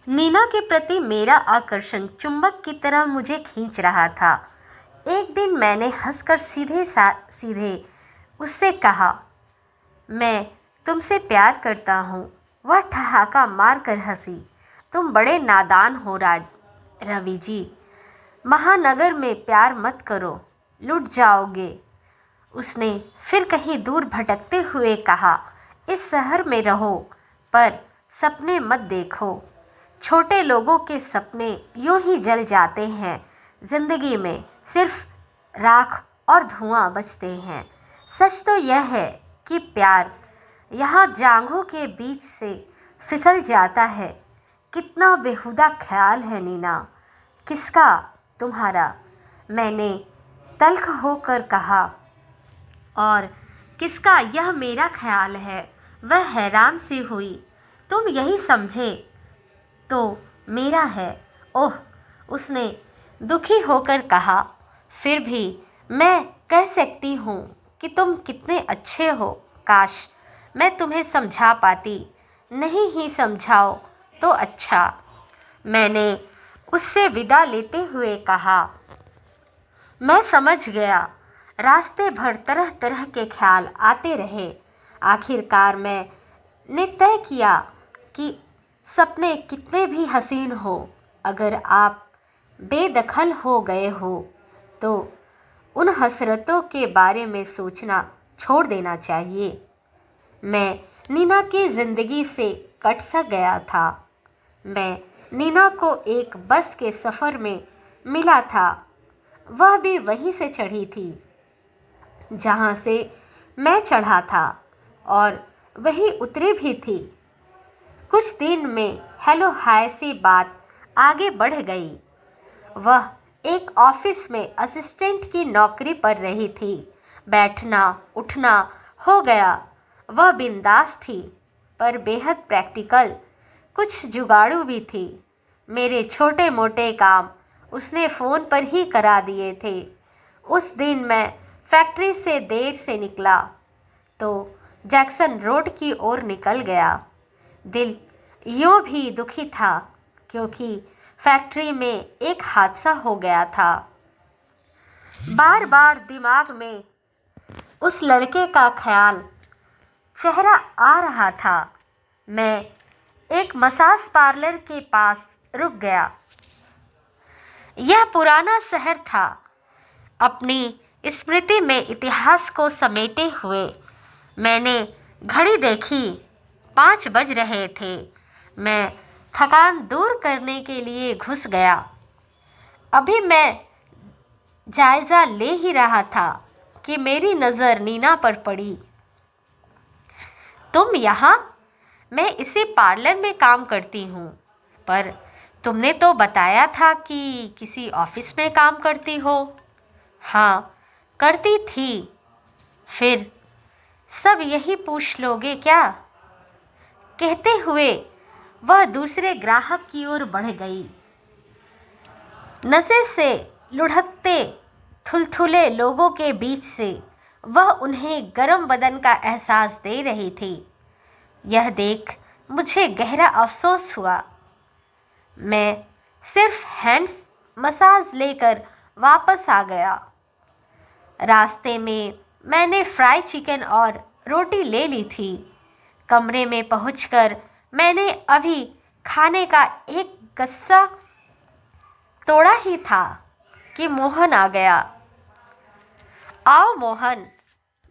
नीना के प्रति मेरा आकर्षण चुंबक की तरह मुझे खींच रहा था। एक दिन मैंने हंसकर सीधे उससे कहा, मैं तुमसे प्यार करता हूँ। वह ठहाका मारकर हंसी। तुम बड़े नादान हो रवि जी। महानगर में प्यार मत करो, लुट जाओगे। उसने फिर कहीं दूर भटकते हुए कहा, इस शहर में रहो पर सपने मत देखो। छोटे लोगों के सपने यूं ही जल जाते हैं। जिंदगी में सिर्फ राख और धुआं बचते हैं। सच तो यह है कि प्यार यहाँ जांघों के बीच से फिसल जाता है। कितना बेहुदा ख्याल है नीना। किसका? तुम्हारा, मैंने तल्ख होकर कहा। और किसका? यह मेरा ख्याल है। वह हैरान सी हुई। तुम यही समझे तो मेरा है। ओह, उसने दुखी होकर कहा। फिर भी मैं कह सकती हूँ कि तुम कितने अच्छे हो। काश मैं तुम्हें समझा पाती। नहीं ही समझाओ तो अच्छा। मैंने उससे विदा लेते हुए कहा, मैं समझ गया। रास्ते भर तरह तरह के ख्याल आते रहे। आखिरकार मैंने तय किया कि सपने कितने भी हसीन हो, अगर आप बेदखल हो गए हो तो उन हसरतों के बारे में सोचना छोड़ देना चाहिए। मैं नीना की ज़िंदगी से कट सा गया था। मैं नीना को एक बस के सफ़र में मिला था। वह भी वहीं से चढ़ी थी जहाँ से मैं चढ़ा था और वही उतरी भी थी। कुछ दिन में हेलो हाय सी बात आगे बढ़ गई। वह एक ऑफिस में असिस्टेंट की नौकरी पर रही थी। बैठना उठना हो गया। वह बिंदास थी पर बेहद प्रैक्टिकल। कुछ जुगाड़ू भी थी। मेरे छोटे मोटे काम उसने फ़ोन पर ही करा दिए थे। उस दिन मैं फैक्ट्री से देर से निकला तो जैक्सन रोड की ओर निकल गया। दिल यूँ भी दुखी था क्योंकि फैक्ट्री में एक हादसा हो गया था। बार बार दिमाग में उस लड़के का ख्याल चेहरा आ रहा था। मैं एक मसाज पार्लर के पास रुक गया। यह पुराना शहर था, अपनी स्मृति में इतिहास को समेटे हुए। मैंने घड़ी देखी, 5 बज रहे थे। मैं थकान दूर करने के लिए घुस गया। अभी मैं जायज़ा ले ही रहा था कि मेरी नज़र नीना पर पड़ी। तुम यहाँ? मैं इसी पार्लर में काम करती हूँ। पर तुमने तो बताया था कि किसी ऑफिस में काम करती हो। हाँ, करती थी। फिर सब यही पूछ लोगे क्या? कहते हुए वह दूसरे ग्राहक की ओर बढ़ गई। नशे से लुढ़कते थुलथुले लोगों के बीच से वह उन्हें गर्म बदन का एहसास दे रही थी। यह देख मुझे गहरा अफसोस हुआ। मैं सिर्फ हैंड मसाज लेकर वापस आ गया। रास्ते में मैंने फ्राई चिकन और रोटी ले ली थी। कमरे में पहुंचकर मैंने अभी खाने का एक गस्सा तोड़ा ही था कि मोहन आ गया। आओ मोहन,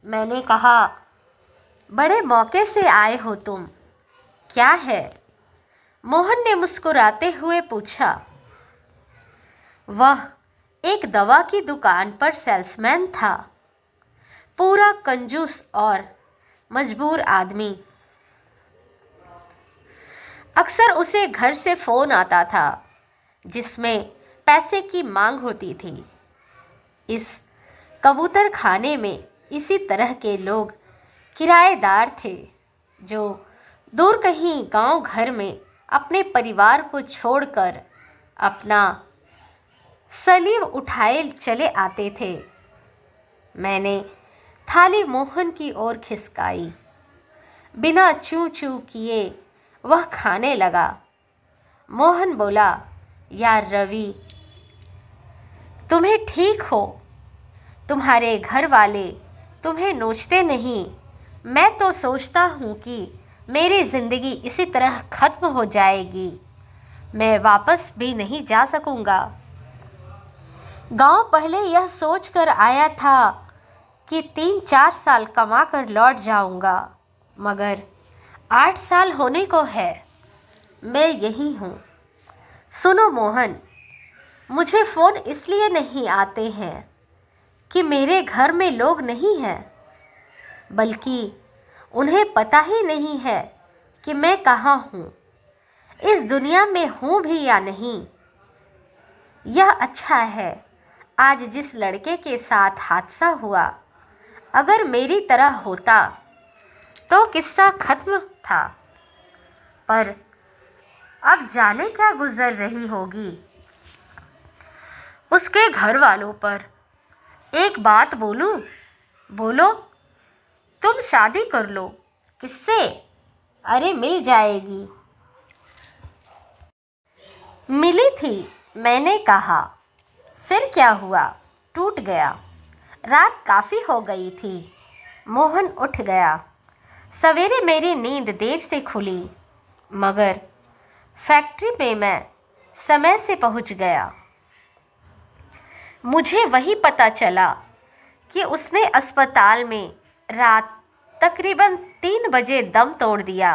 मैंने कहा। बड़े मौके से आए हो तुम। क्या है? मोहन ने मुस्कुराते हुए पूछा। वह एक दवा की दुकान पर सेल्समैन था। पूरा कंजूस और मजबूर आदमी। अक्सर उसे घर से फ़ोन आता था जिसमें पैसे की मांग होती थी। इस कबूतर खाने में इसी तरह के लोग किराएदार थे जो दूर कहीं गांव घर में अपने परिवार को छोड़कर अपना सलीब उठाए चले आते थे। मैंने थाली मोहन की ओर खिसकाई। बिना चूं चूं किए वह खाने लगा। मोहन बोला, यार रवि, तुम्हें ठीक हो, तुम्हारे घर वाले तुम्हें नोचते नहीं। मैं तो सोचता हूँ कि मेरी ज़िंदगी इसी तरह ख़त्म हो जाएगी, मैं वापस भी नहीं जा सकूँगा। गांव पहले यह सोचकर आया था कि 3-4 साल कमा कर लौट जाऊँगा, मगर 8 साल होने को है, मैं यही हूँ। सुनो मोहन, मुझे फ़ोन इसलिए नहीं आते हैं कि मेरे घर में लोग नहीं हैं, बल्कि उन्हें पता ही नहीं है कि मैं कहाँ हूँ, इस दुनिया में हूँ भी या नहीं। यह अच्छा है, आज जिस लड़के के साथ हादसा हुआ, अगर मेरी तरह होता तो किस्सा खत्म था, पर अब जाने क्या गुजर रही होगी उसके घर वालों पर। एक बात बोलूं? बोलो। तुम शादी कर लो। किससे? अरे मिल जाएगी। मिली थी, मैंने कहा। फिर क्या हुआ? टूट गया। रात काफ़ी हो गई थी। मोहन उठ गया। सवेरे मेरी नींद देर से खुली, मगर फैक्ट्री में मैं समय से पहुंच गया। मुझे वही पता चला कि उसने अस्पताल में रात तकरीबन 3 बजे दम तोड़ दिया।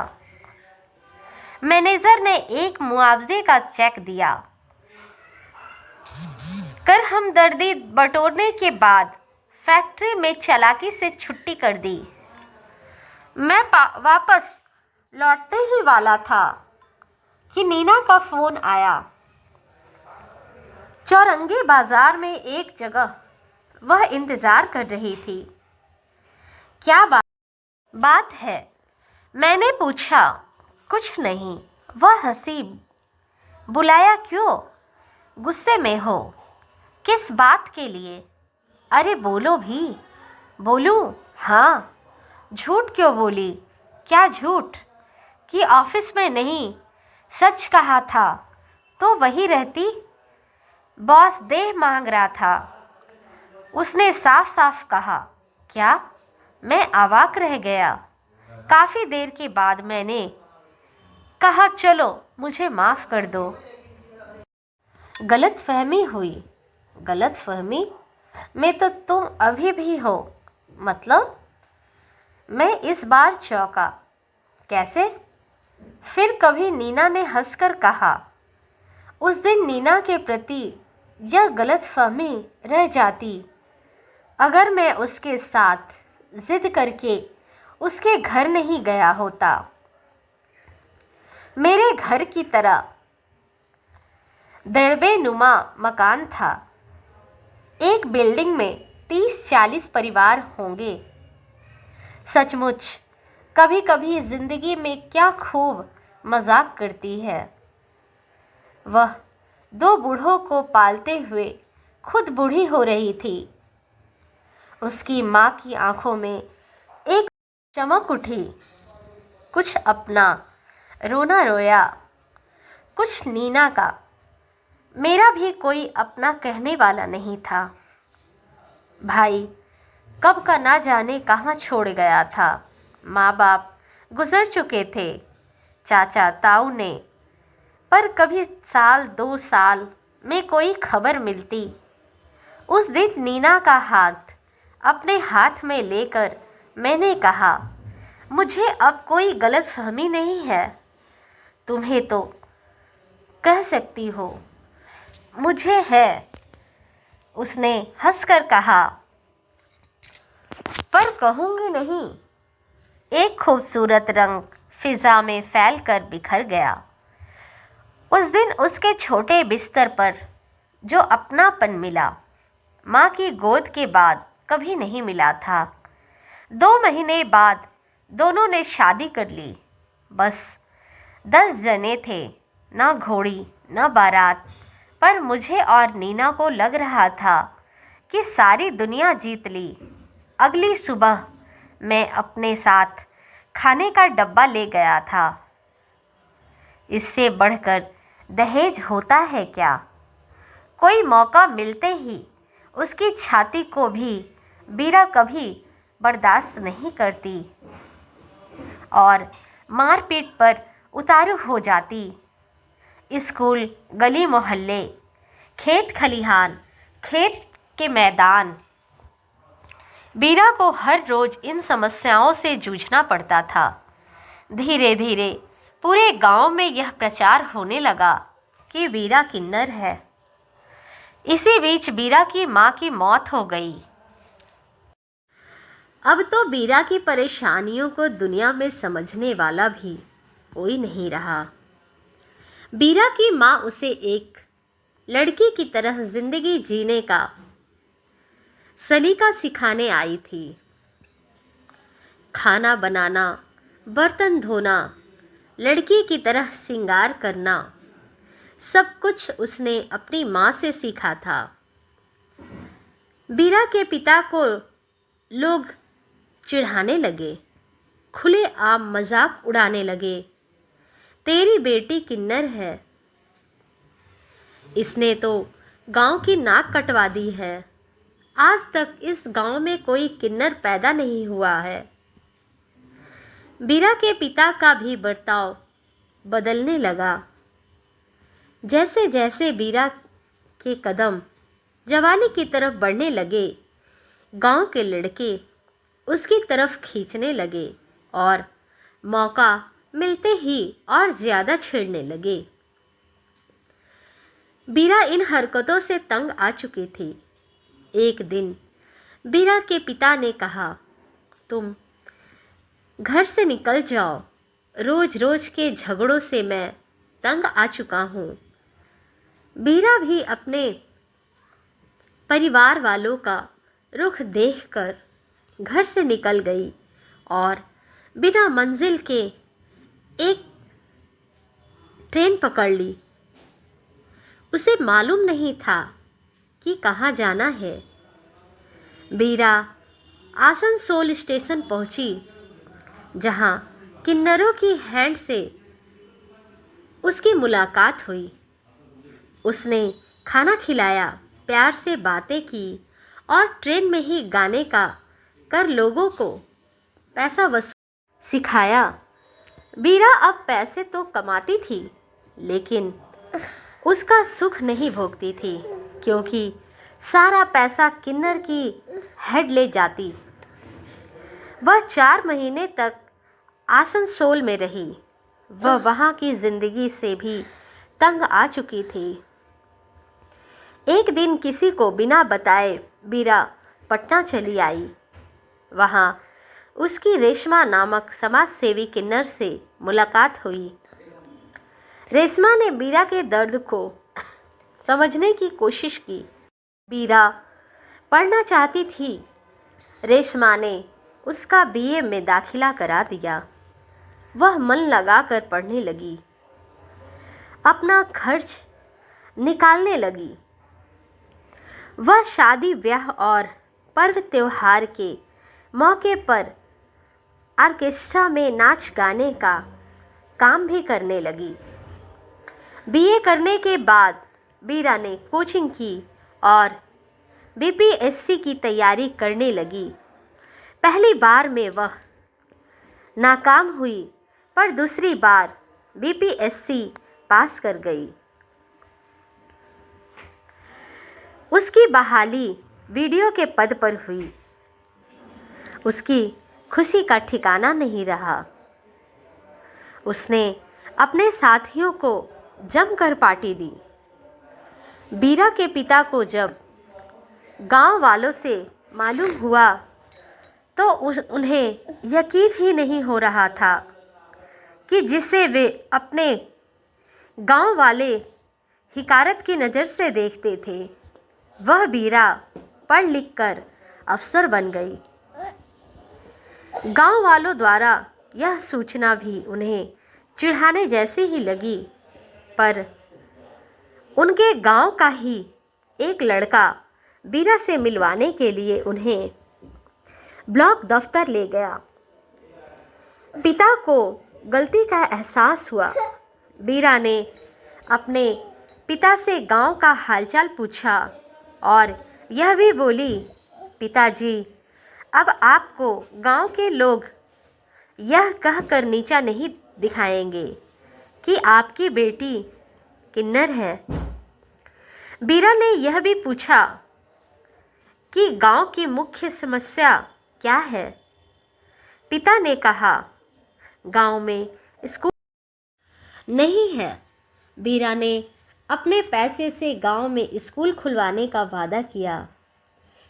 मैनेजर ने एक मुआवजे का चेक दिया कर हमदर्दी बटोरने के बाद फैक्ट्री में चालाकी से छुट्टी कर दी। मैं वापस लौटने ही वाला था कि नीना का फ़ोन आया। चौरंगी बाजार में एक जगह वह इंतज़ार कर रही थी। क्या बात है? मैंने पूछा। कुछ नहीं, वह हंसी। बुलाया क्यों? गुस्से में हो? किस बात के लिए? अरे बोलो भी। बोलूं? हाँ। झूठ क्यों बोली? क्या झूठ? कि ऑफिस में नहीं, सच कहा था तो वही रहती। बॉस देह मांग रहा था। उसने साफ साफ कहा। क्या? मैं अवाक रह गया। काफ़ी देर के बाद मैंने कहा, चलो मुझे माफ़ कर दो। गलतफहमी हुई। गलतफहमी में तो तुम अभी भी हो। मतलब? मैं इस बार चौंका। कैसे? फिर कभी नीना ने हंसकर कहा। उस दिन नीना के प्रति यह गलतफहमी रह जाती अगर मैं उसके साथ जिद करके उसके घर नहीं गया होता। मेरे घर की तरह दड़बे नुमा मकान था। एक बिल्डिंग में 30-40 परिवार होंगे। सचमुच कभी कभी जिंदगी में क्या खूब मजाक करती है। वह 2 बूढ़ों को पालते हुए खुद बूढ़ी हो रही थी। उसकी माँ की आंखों में एक चमक उठी। कुछ अपना रोना रोया, कुछ नीना का। मेरा भी कोई अपना कहने वाला नहीं था। भाई कब का ना जाने कहाँ छोड़ गया था। माँ बाप गुजर चुके थे, चाचा ताऊ ने, पर कभी साल 2 साल में कोई खबर मिलती। उस दिन नीना का हाथ अपने हाथ में लेकर मैंने कहा, मुझे अब कोई गलतफहमी नहीं है। तुम्हें तो कह सकती हो, मुझे है। उसने हंसकर कहा, पर कहूँगी नहीं। एक खूबसूरत रंग फिजा में फैलकर बिखर गया। उस दिन उसके छोटे बिस्तर पर जो अपनापन मिला, माँ की गोद के बाद कभी नहीं मिला था। 2 महीने बाद दोनों ने शादी कर ली। बस 10 जने थे, ना घोड़ी ना बारात, पर मुझे और नीना को लग रहा था कि सारी दुनिया जीत ली। अगली सुबह मैं अपने साथ खाने का डब्बा ले गया था। इससे बढ़कर दहेज होता है क्या? कोई मौका मिलते ही उसकी छाती को भी बीरा कभी बर्दाश्त नहीं करती और मारपीट पर उतारू हो जाती। स्कूल, गली मोहल्ले, खेत खलिहान, खेत के मैदान, बीरा को हर रोज इन समस्याओं से जूझना पड़ता था। धीरे धीरे पूरे गांव में यह प्रचार होने लगा कि बीरा किन्नर है। इसी बीच बीरा की मां की मौत हो गई। अब तो बीरा की परेशानियों को दुनिया में समझने वाला भी कोई नहीं रहा। बीरा की मां उसे एक लड़की की तरह जिंदगी जीने का सलीका सिखाने आई थी। खाना बनाना, बर्तन धोना, लड़की की तरह श्रृंगार करना, सब कुछ उसने अपनी माँ से सीखा था। बीरा के पिता को लोग चिढ़ाने लगे, खुलेआम मजाक उड़ाने लगे। तेरी बेटी किन्नर है, इसने तो गांव की नाक कटवा दी है। आज तक इस गांव में कोई किन्नर पैदा नहीं हुआ है। बीरा के पिता का भी बर्ताव बदलने लगा। जैसे जैसे बीरा के कदम जवानी की तरफ बढ़ने लगे, गांव के लड़के उसकी तरफ खींचने लगे और मौका मिलते ही और ज़्यादा छेड़ने लगे। बीरा इन हरकतों से तंग आ चुकी थी। एक दिन बीरा के पिता ने कहा, तुम घर से निकल जाओ, रोज रोज के झगड़ों से मैं तंग आ चुका हूँ। बीरा भी अपने परिवार वालों का रुख देखकर घर से निकल गई और बिना मंजिल के एक ट्रेन पकड़ ली। उसे मालूम नहीं था कि कहाँ जाना है। बीरा आसनसोल स्टेशन पहुंची, जहां किन्नरों की हैंड से उसकी मुलाकात हुई। उसने खाना खिलाया, प्यार से बातें की और ट्रेन में ही गाने का कर लोगों को पैसा वसूल सिखाया। बीरा अब पैसे तो कमाती थी, लेकिन उसका सुख नहीं भोगती थी, क्योंकि सारा पैसा किन्नर की हेड ले जाती। वह 4 महीने तक आसनसोल में रही। वह वहाँ की जिंदगी से भी तंग आ चुकी थी। एक दिन किसी को बिना बताए बीरा पटना चली आई। वहाँ उसकी रेशमा नामक समाज सेवी किन्नर से मुलाकात हुई। रेशमा ने बीरा के दर्द को समझने की कोशिश की। बीरा पढ़ना चाहती थी। रेशमा ने उसका बीए में दाखिला करा दिया। वह मन लगाकर पढ़ने लगी, अपना खर्च निकालने लगी। वह शादी ब्याह और पर्व त्योहार के मौके पर ऑर्केस्ट्रा में नाच गाने का काम भी करने लगी। बीए करने के बाद बीरा ने कोचिंग की और बीपीएससी की तैयारी करने लगी। पहली बार में वह नाकाम हुई, पर दूसरी बार बीपीएससी पास कर गई। उसकी बहाली वीडियो के पद पर हुई। उसकी खुशी का ठिकाना नहीं रहा। उसने अपने साथियों को जमकर पार्टी दी। बीरा के पिता को जब गांव वालों से मालूम हुआ तो उन्हें यकीन ही नहीं हो रहा था कि जिसे वे अपने गांव वाले हिकारत की नज़र से देखते थे, वह बीरा पढ़ लिख कर अफसर बन गई। गांव वालों द्वारा यह सूचना भी उन्हें चिढ़ाने जैसी ही लगी, पर उनके गांव का ही एक लड़का बीरा से मिलवाने के लिए उन्हें ब्लॉक दफ्तर ले गया। पिता को गलती का एहसास हुआ। बीरा ने अपने पिता से गांव का हालचाल पूछा और यह भी बोली, पिताजी, अब आपको गांव के लोग यह कहकर नीचा नहीं दिखाएंगे कि आपकी बेटी किन्नर है। बीरा ने यह भी पूछा कि गांव की मुख्य समस्या क्या है। पिता ने कहा, गांव में स्कूल नहीं है। बीरा ने अपने पैसे से गांव में स्कूल खुलवाने का वादा किया।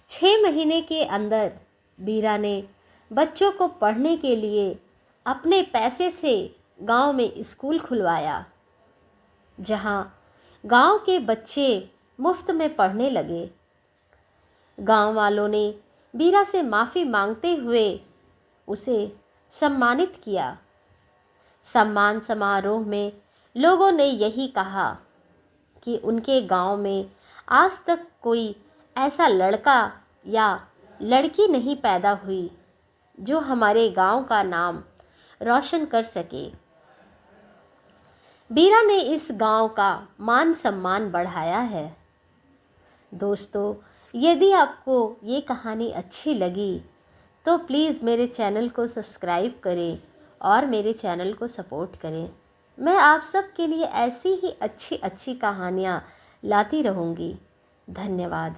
6 महीने के अंदर बीरा ने बच्चों को पढ़ने के लिए अपने पैसे से गांव में स्कूल खुलवाया, जहां गांव के बच्चे मुफ्त में पढ़ने लगे। गांव वालों ने बीरा से माफ़ी मांगते हुए उसे सम्मानित किया। सम्मान समारोह में लोगों ने यही कहा कि उनके गांव में आज तक कोई ऐसा लड़का या लड़की नहीं पैदा हुई जो हमारे गांव का नाम रोशन कर सके। बीरा ने इस गांव का मान सम्मान बढ़ाया है। दोस्तों, यदि आपको ये कहानी अच्छी लगी तो प्लीज़ मेरे चैनल को सब्सक्राइब करें और मेरे चैनल को सपोर्ट करें। मैं आप सब के लिए ऐसी ही अच्छी अच्छी कहानियाँ लाती रहूँगी। धन्यवाद।